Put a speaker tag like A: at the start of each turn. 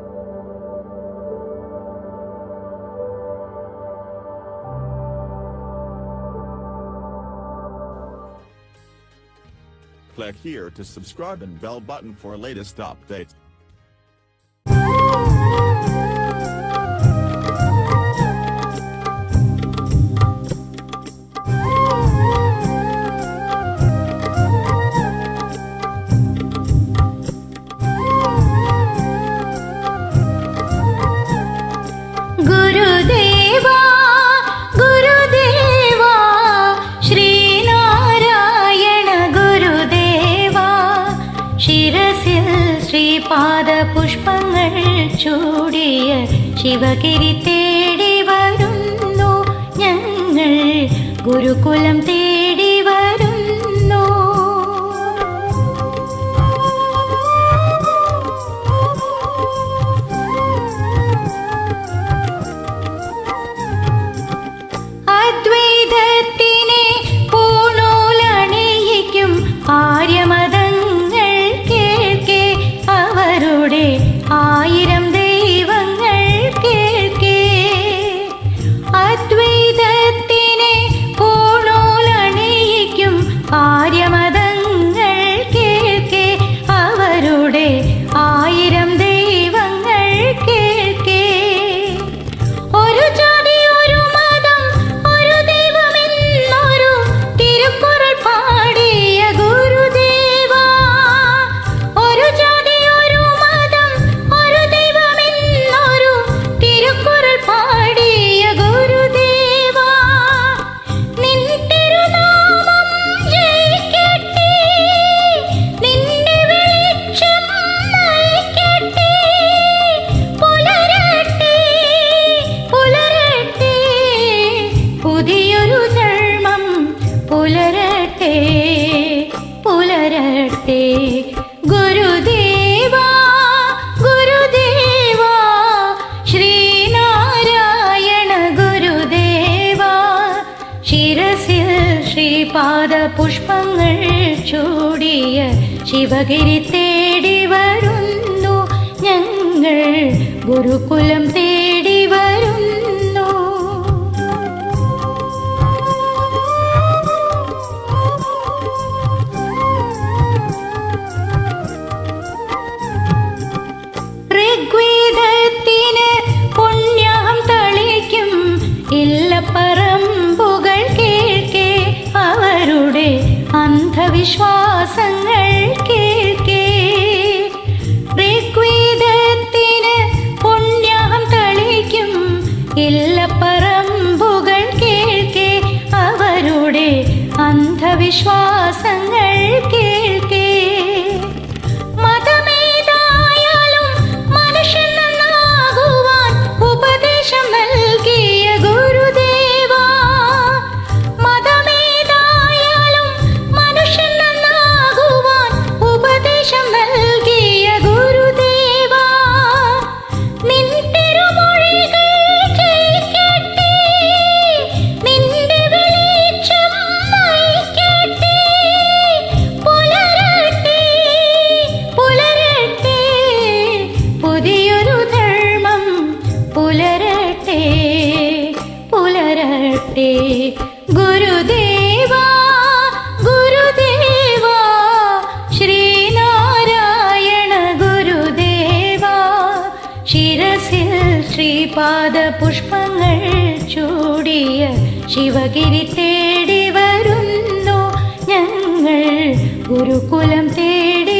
A: Click here to subscribe and bell button for latest updates.
B: Sripada പുഷ്പങ്ങൾ ചൂടിയ ശിവഗിരി തേടി വരുന്നു ഞങ്ങൾ, ഗുരുകുലം തേടി വരുന്നു. അദ്വൈതത്തിനെ പൂണൂലണിയിക്കും ആര്യമത ആയിരം ദൈവങ്ങൾ കേൾക്കേ. അദ്വൈതത്തിനെ പൂണൂലണിയിക്കും ആര്യമതങ്ങൾ കേൾക്കേ, അവരുടെ ആയിരം ദൈവങ്ങൾ കേൾക്കേ. ഒരു ജാതി ഒരു മതം ഒരു ദൈവമെന്നൊരു തിരുക്കുറൾ പാടിയ ഗുരുദേവ. ഒരു ജാതി ഒരു മതം ഒരു ദൈവമെന്നൊരു തിരുക്കുറൾ പാടിയ ഗുരുദേവ. നിൻ തിരുനാമം ജയിക്കട്ടെ, നിന്റെ വെളിച്ചം നയിക്കട്ടെ. പുലരട്ടെ പുലരട്ടെ പുതിയൊരു ധർമ്മം പുലരട്ടെ പുലരട്ടെ. ഗുരുദേവ ഗുരുദേവ ശ്രീനാരായണ ഗുരുദേവ, ശിരസിൽ ശ്രീപാദ പുഷ്പങ്ങൾ ചൂടിയ ശിവഗിരി തേടി വരുന്നു ഞങ്ങൾ, ഗുരുകുലം തേടി വരുന്നു. ഋഗ്വേദത്തിന് പുണ്യം തളിക്കും ഇല്ലപ്പറമ്പുകൾ കേൾക്കേ, അവരുടെ അന്ധവിശ്വാസങ്ങൾ കേൾക്കേ. ഋഗ്വേദത്തിന് പുണ്യം തളിക്കും ഇല്ലപ്പറമ്പുകൾ കേൾക്കേ, അവരുടെ അന്ധവിശ്വാസങ്ങൾ കേൾക്കേ. ഉപദേശം നൽകിയ ഗുരുദേവ, മതമേതായാലും മനുഷ്യൻ നന്നാകുവാൻ ഉപദേശം നൽകിയ ഗുരുദേവ. നിൻ തിരുമൊഴികൾ ജയിക്കട്ടെ, നിന്റെ വെളിച്ചം നയിക്കട്ടെ. പുലരട്ടെ പുലരട്ടെ പുതിയൊരു ധർമ്മം പുലരട്ടെ പുലരട്ടെ. ഗുരുദേവ ഗുരുദേവ ശ്രീനാരായണ ഗുരുദേവ, ശിരസിൽ ശ്രീപാദ പുഷ്പങ്ങൾ ചൂടിയ ശിവഗിരി തേടി വരുന്നു ഞങ്ങൾ, ഗുരുകുലം തേടി